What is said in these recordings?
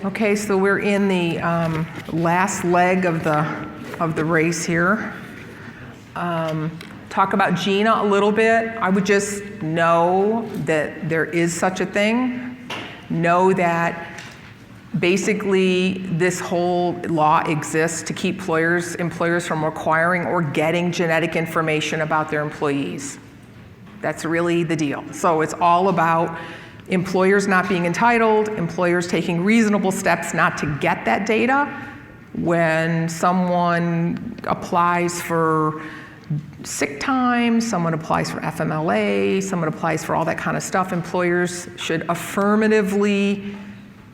Okay, so we're in the last leg of the race here. Talk about GINA a little bit. I would just know that there is such a thing. Know that basically this whole law exists to keep employers from requiring or getting genetic information about their employees. That's really the deal. So it's all about employers not being entitled, employers taking reasonable steps not to get that data. When someone applies for sick time, someone applies for FMLA, someone applies for all that kind of stuff, employers should affirmatively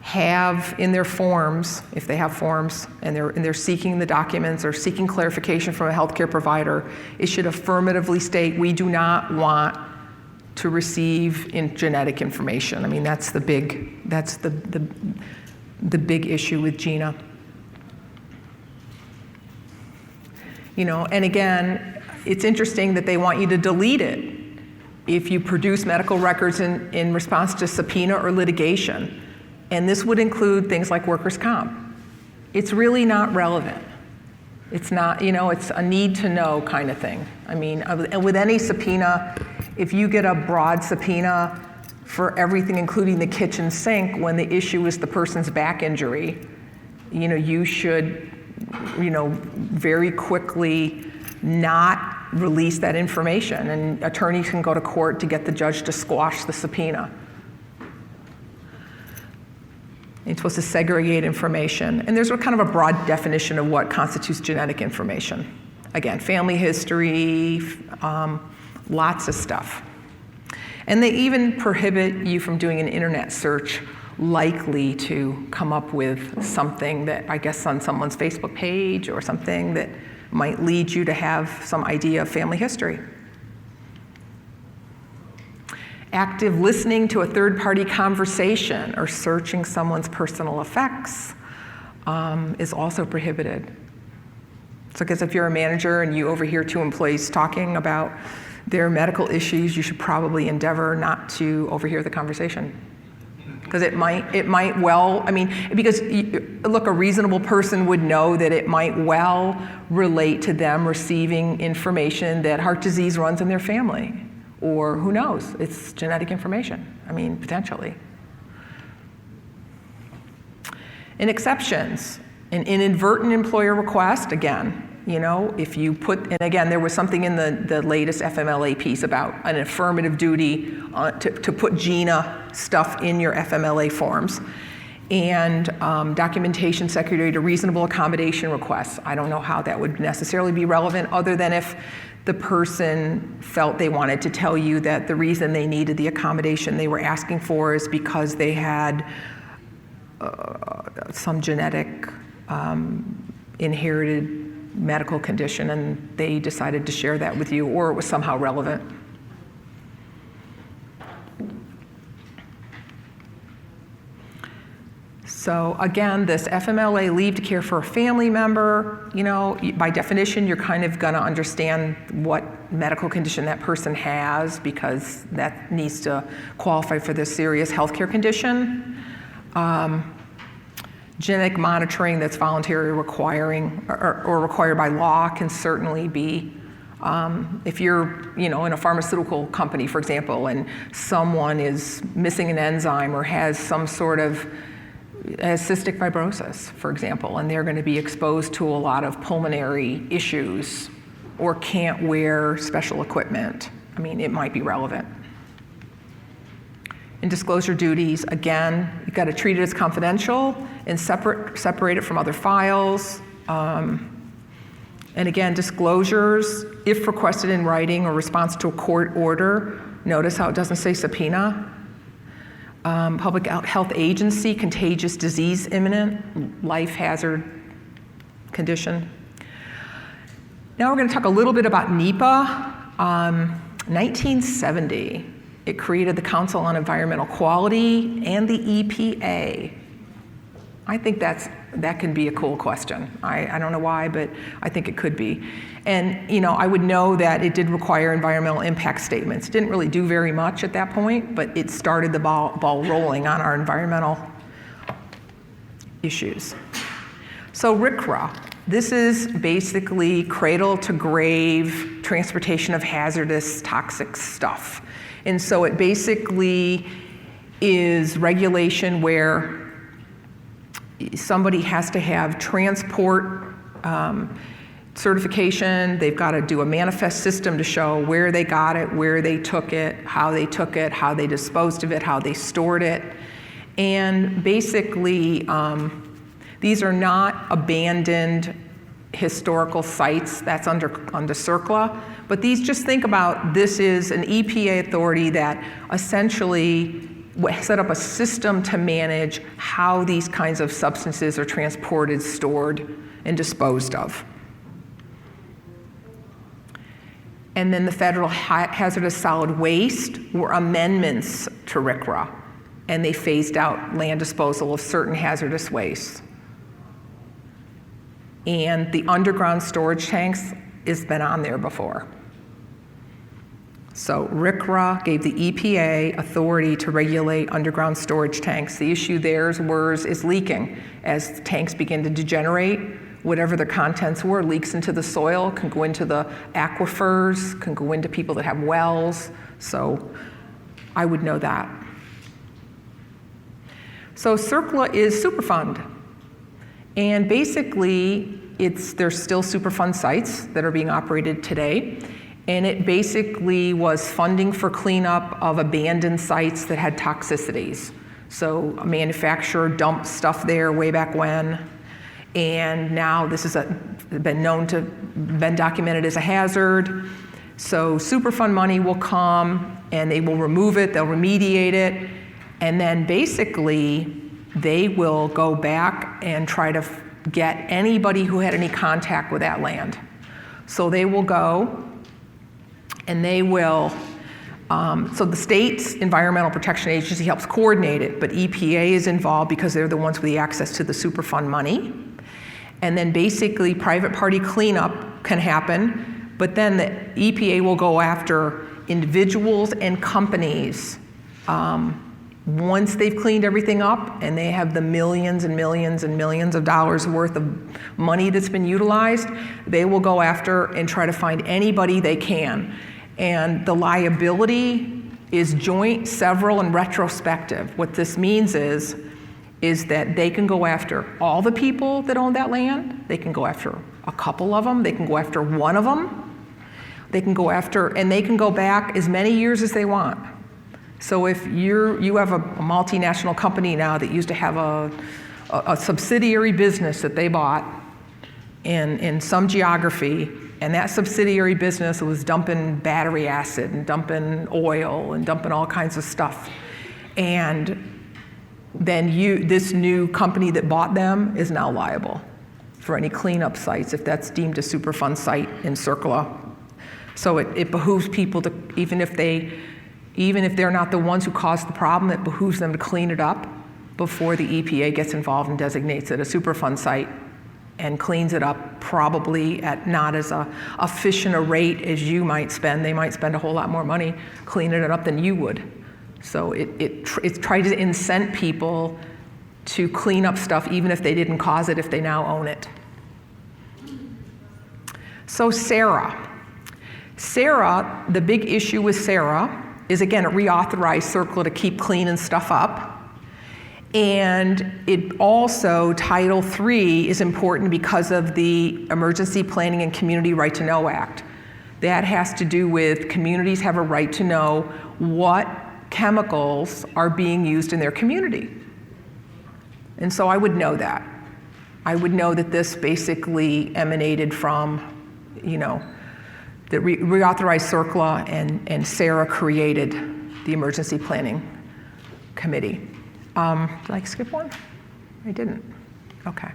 have in their forms, if they have forms, and they're seeking the documents or seeking clarification from a healthcare provider, it should affirmatively state, we do not want to receive genetic information. I mean, that's the big issue with GINA. You know, and again, it's interesting that they want you to delete it if you produce medical records in response to subpoena or litigation. And this would include things like workers' comp. It's really not relevant. It's not, you know, it's a need to know kind of thing. I mean, with any subpoena, if you get a broad subpoena for everything, including the kitchen sink, when the issue is the person's back injury, you know, you should, you know, very quickly not release that information, and attorneys can go to court to get the judge to squash the subpoena. You're supposed to segregate information, and there's kind of a broad definition of what constitutes genetic information. Again, family history, lots of stuff. And they even prohibit you from doing an internet search likely to come up with something that, I guess, on someone's Facebook page or something that might lead you to have some idea of family history. Active listening to a third-party conversation or searching someone's personal effects is also prohibited. So because if you're a manager and you overhear two employees talking about their medical issues, you should probably endeavor not to overhear the conversation. Because it might well, I mean, because look, a reasonable person would know that it might well relate to them receiving information that heart disease runs in their family. Or who knows, it's genetic information. I mean, potentially. And exceptions, an inadvertent employer request, again, you know, if you put, and again, there was something in the latest FMLA piece about an affirmative duty to put GINA stuff in your FMLA forms. And documentation secretary to reasonable accommodation requests. I don't know how that would necessarily be relevant other than if the person felt they wanted to tell you that the reason they needed the accommodation they were asking for is because they had some genetic inherited medical condition and they decided to share that with you, or it was somehow relevant. So again, this FMLA leave to care for a family member, you know, by definition, you're kind of gonna understand what medical condition that person has because that needs to qualify for this serious healthcare condition. Genetic monitoring that's voluntary requiring or required by law can certainly be, if you're, you know, in a pharmaceutical company, for example, and someone is missing an enzyme or has some sort of cystic fibrosis, for example, and they're going to be exposed to a lot of pulmonary issues or can't wear special equipment, I mean, it might be relevant. In disclosure duties, again, you've got to treat it as confidential and separate it from other files. And again, disclosures, if requested in writing or response to a court order, notice how it doesn't say subpoena. Public health agency, contagious disease imminent, life hazard condition. Now we're going to talk a little bit about NEPA. 1970, it created the Council on Environmental Quality and the EPA. I think that could be a cool question. I don't know why, but I think it could be. And you know, I would know that it did require environmental impact statements. It didn't really do very much at that point, but it started the ball rolling on our environmental issues. So RCRA, this is basically cradle to grave transportation of hazardous toxic stuff. And so it basically is regulation where somebody has to have transport certification. They've got to do a manifest system to show where they got it, where they took it, how they disposed of it, how they stored it. And basically, these are not abandoned historical sites. That's under CERCLA. But these, just think about, this is an EPA authority that essentially set up a system to manage how these kinds of substances are transported, stored, and disposed of. And then the federal hazardous solid waste were amendments to RCRA, and they phased out land disposal of certain hazardous wastes. And the underground storage tanks has been on there before. So RCRA gave the EPA authority to regulate underground storage tanks. The issue there is leaking. As tanks begin to degenerate, whatever the contents were leaks into the soil, can go into the aquifers, can go into people that have wells. So I would know that. So CERCLA is Superfund. And basically, there's still Superfund sites that are being operated today. And it basically was funding for cleanup of abandoned sites that had toxicities. So a manufacturer dumped stuff there way back when. And now this has been documented as a hazard. So Superfund money will come and they will remove it, they'll remediate it, and then basically they will go back and try to get anybody who had any contact with that land. So they will go and they will, so the state's Environmental Protection Agency helps coordinate it, but EPA is involved because they're the ones with the access to the Superfund money. And then basically private party cleanup can happen, but then the EPA will go after individuals and companies. Once they've cleaned everything up and they have the millions and millions and millions of dollars worth of money that's been utilized, they will go after and try to find anybody they can. And the liability is joint, several, and retrospective. What this means is that they can go after all the people that own that land, they can go after a couple of them, they can go after one of them, they can go after, and they can go back as many years as they want. So if you have a multinational company now that used to have a subsidiary business that they bought in some geography, and that subsidiary business was dumping battery acid and dumping oil and dumping all kinds of stuff, and then this new company that bought them is now liable for any cleanup sites if that's deemed a Superfund site in CERCLA. So it behooves people to, even if they're not the ones who caused the problem, it behooves them to clean it up before the EPA gets involved and designates it a Superfund site and cleans it up, probably at not as efficient a rate as you might spend. They might spend a whole lot more money cleaning it up than you would. So it tries to incent people to clean up stuff even if they didn't cause it, if they now own it. So SARA, the big issue with SARA is, again, it reauthorized CERCLA to keep cleaning stuff up. And it also, Title III is important because of the Emergency Planning and Community Right to Know Act. That has to do with communities have a right to know what chemicals are being used in their community. And so I would know that. I would know that this basically emanated from, that reauthorized CERCLA and SARA created the Emergency Planning Committee. Did I skip one? I didn't. Okay.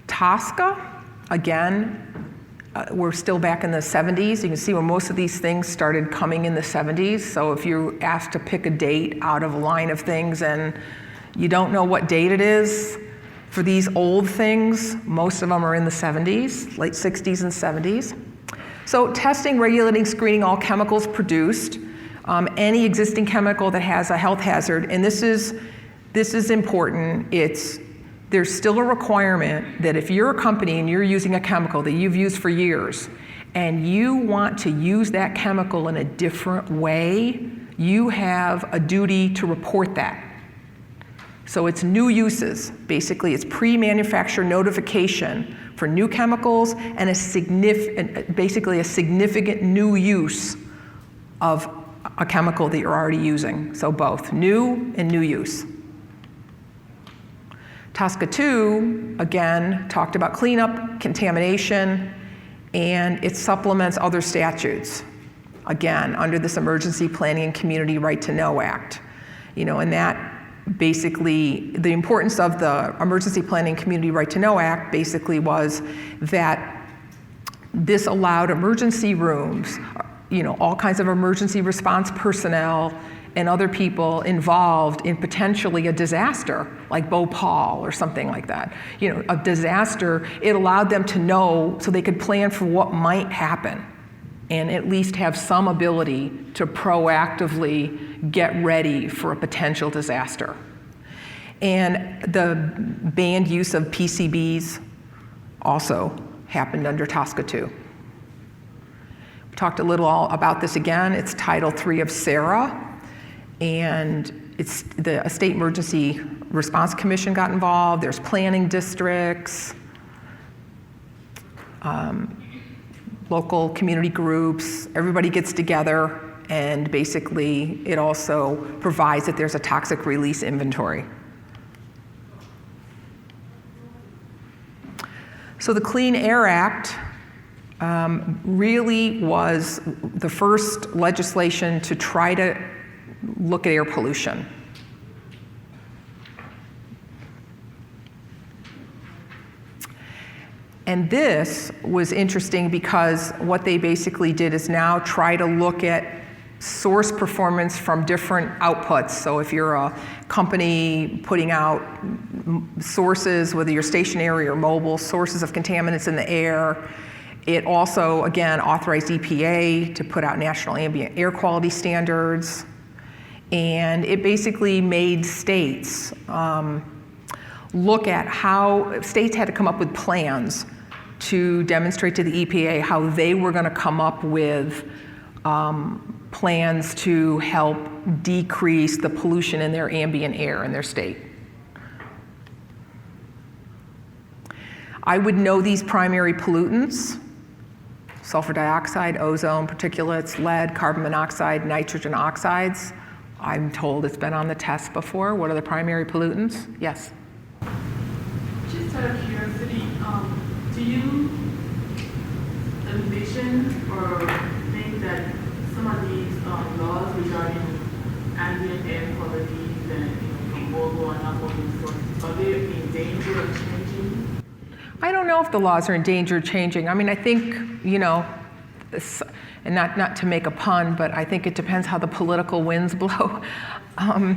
TSCA, again, we're still back in the 70s. You can see where most of these things started coming in the 70s. So if you're asked to pick a date out of a line of things and you don't know what date it is, for these old things, most of them are in the 70s, late 60s and 70s. So testing, regulating, screening all chemicals produced, any existing chemical that has a health hazard, and this is important. It's there's still a requirement that if you're a company and you're using a chemical that you've used for years, and you want to use that chemical in a different way, you have a duty to report that. So it's new uses. Basically, it's pre-manufacture notification for new chemicals and basically a significant new use of a chemical that you're already using. So both new and new use. TSCA 2, again, talked about cleanup, contamination, and it supplements other statutes, again, under this Emergency Planning and Community Right to Know Act. And that basically, the importance of the Emergency Planning and Community Right to Know Act basically was that this allowed emergency rooms, all kinds of emergency response personnel and other people involved in potentially a disaster, like Bhopal or something like that. A disaster, it allowed them to know so they could plan for what might happen and at least have some ability to proactively get ready for a potential disaster. And the banned use of PCBs also happened under TSCA 2. We talked a little about this again. It's Title III of SARA. And it's a State Emergency Response Commission got involved. There's planning districts, local community groups. Everybody gets together, and basically it also provides that there's a toxic release inventory. So the Clean Air Act really was the first legislation to try to look at air pollution. And this was interesting because what they basically did is now try to look at source performance from different outputs. So if you're a company putting out sources, whether you're stationary or mobile, sources of contaminants in the air, it also, again, authorized EPA to put out national ambient air quality standards. And it basically made states look at how states had to come up with plans to demonstrate to the EPA how they were going to come up with plans to help decrease the pollution in their ambient air in their state. I would know these primary pollutants: sulfur dioxide, ozone, particulates, lead, carbon monoxide, nitrogen oxides. I'm told it's been on the test before. What are the primary pollutants? Yes? Just out of curiosity, do you envision or think that some of these laws regarding ambient air quality from mobile and non-mobile sources, are they in danger of changing? I don't know if the laws are in danger of changing. I mean, I think, and not to make a pun, but I think it depends how the political winds blow. I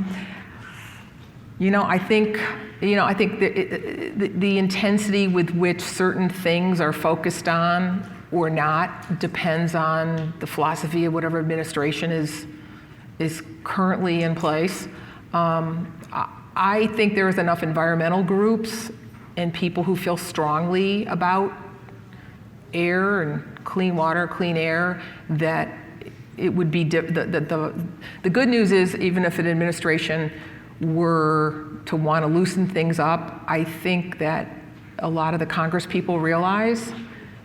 think the intensity with which certain things are focused on or not depends on the philosophy of whatever administration is currently in place. I think there's enough environmental groups and people who feel strongly about air and clean water, clean air, that it would be, the good news is, even if an administration were to want to loosen things up, I think that a lot of the Congress people realize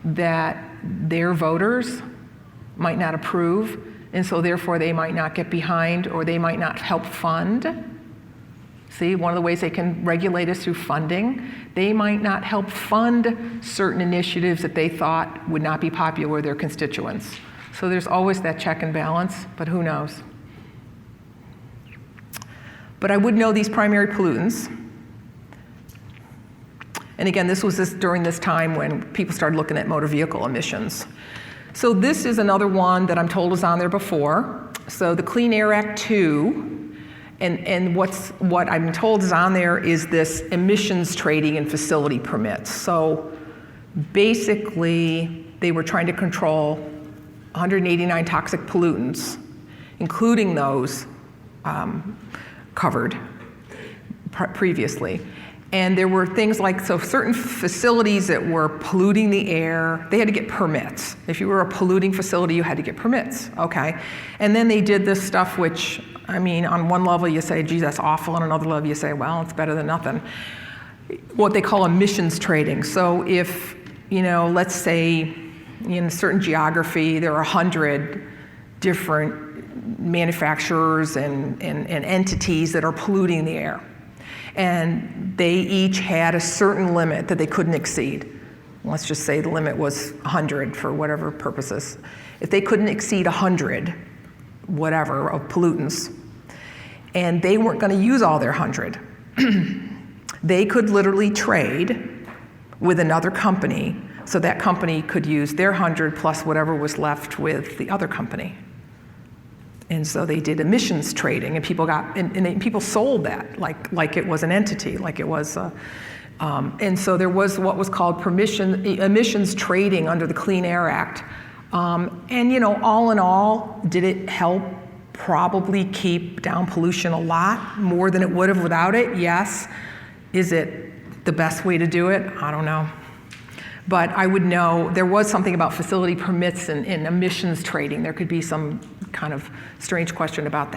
that their voters might not approve, and so therefore they might not get behind, or they might not help fund. See, one of the ways they can regulate is through funding. They might not help fund certain initiatives that they thought would not be popular with their constituents. So there's always that check and balance, but who knows? But I would know these primary pollutants. And again, this was during this time when people started looking at motor vehicle emissions. So this is another one that I'm told was on there before. So the Clean Air Act 2, and what I'm told is on there is this emissions trading and facility permits. So basically, they were trying to control 189 toxic pollutants, including those covered previously. And there were things like, so certain facilities that were polluting the air, they had to get permits. If you were a polluting facility, you had to get permits, okay? And then they did this stuff which, I mean, on one level you say, geez, that's awful. On another level you say, well, it's better than nothing. What they call emissions trading. So if, let's say in a certain geography, there are 100 different manufacturers and entities that are polluting the air. And they each had a certain limit that they couldn't exceed. Let's just say the limit was 100 for whatever purposes. If they couldn't exceed 100, whatever, of pollutants, and they weren't going to use all their 100, they could literally trade with another company so that company could use their 100 plus whatever was left with the other company. And so they did emissions trading, and people people sold that like it was an entity, like it was. And so there was what was called emissions trading under the Clean Air Act. And all in all, did it help probably keep down pollution a lot more than it would have without it? Yes. Is it the best way to do it? I don't know. But I would know there was something about facility permits and emissions trading. There could be some kind of strange question about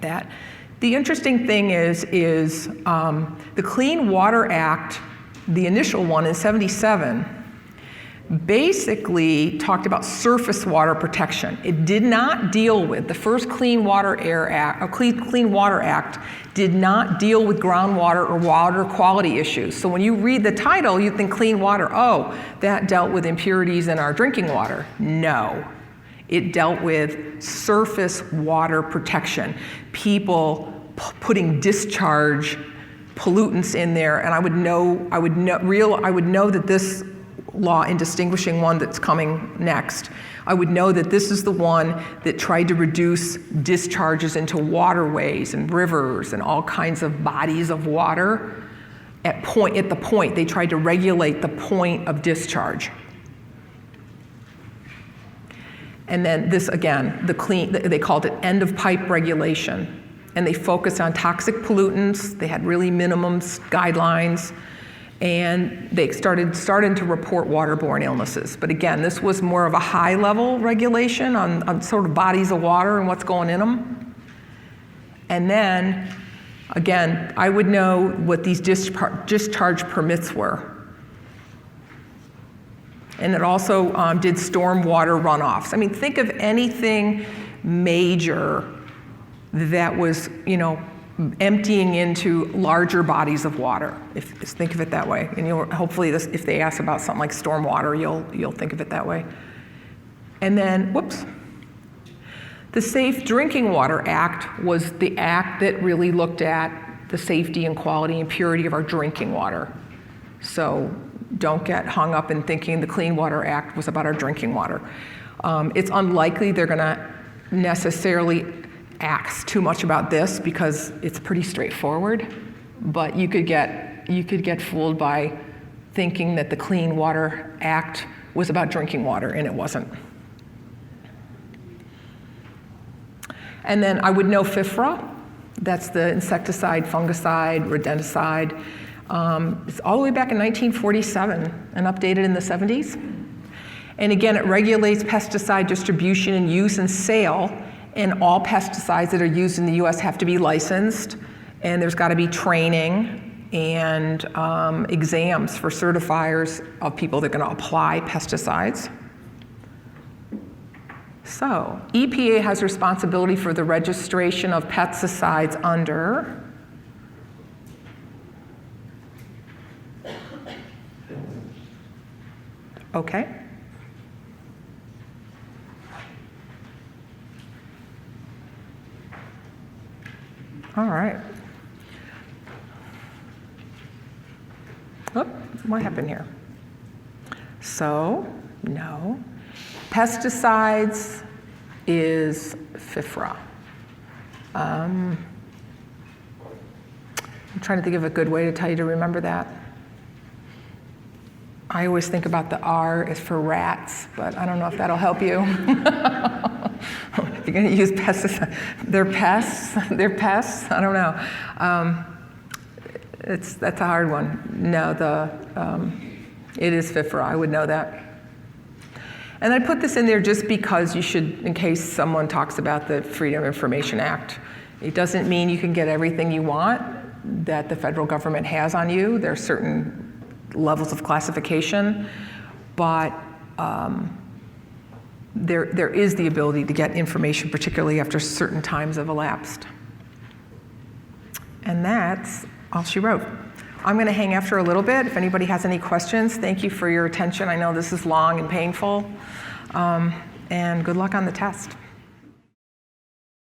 that. The interesting thing is the Clean Water Act, the initial one in '77, basically talked about surface water protection. It did not deal with, the first Clean Water Act did not deal with groundwater or water quality issues. So when you read the title, you think clean water, oh, that dealt with impurities in our drinking water. No, it dealt with surface water protection. People putting discharge pollutants in there, and I would know that this law, in distinguishing one that's coming next, I would know that this is the one that tried to reduce discharges into waterways and rivers and all kinds of bodies of water. At the point, they tried to regulate the point of discharge. And then this, again, they called it end of pipe regulation. And they focused on toxic pollutants. They had really minimum guidelines. And they started to report waterborne illnesses. But again, this was more of a high-level regulation on sort of bodies of water and what's going in them. And then, again, I would know what these discharge permits were. And it also did stormwater runoffs. I mean, think of anything major that was, emptying into larger bodies of water. Just think of it that way. And hopefully if they ask about something like stormwater, you'll think of it that way. And then, the Safe Drinking Water Act was the act that really looked at the safety and quality and purity of our drinking water. So don't get hung up in thinking the Clean Water Act was about our drinking water. It's unlikely they're gonna necessarily ask too much about this because it's pretty straightforward, but you could get fooled by thinking that the Clean Water Act was about drinking water, and it wasn't. And then I would know FIFRA, that's the insecticide, fungicide, rodenticide. It's all the way back in 1947 and updated in the 70s. And again, it regulates pesticide distribution and use and sale. And all pesticides that are used in the US have to be licensed, and there's got to be training and exams for certifiers of people that are going to apply pesticides. So, EPA has responsibility for the registration of pesticides under okay. All right. Oh, what happened here? So, no. Pesticides is FIFRA. I'm trying to think of a good way to tell you to remember that. I always think about the R is for rats, but I don't know if that'll help you. If you're going to use pesticides, they're pests. I don't know. That's a hard one. No, it is FIFRA, I would know that. And I put this in there just because you should, in case someone talks about the Freedom of Information Act. It doesn't mean you can get everything you want that the federal government has on you. There are certain levels of classification, but there is the ability to get information, particularly after certain times have elapsed. And that's all she wrote. I'm going to hang after a little bit. If anybody has any questions, thank you for your attention. I know this is long and painful. And good luck on the test.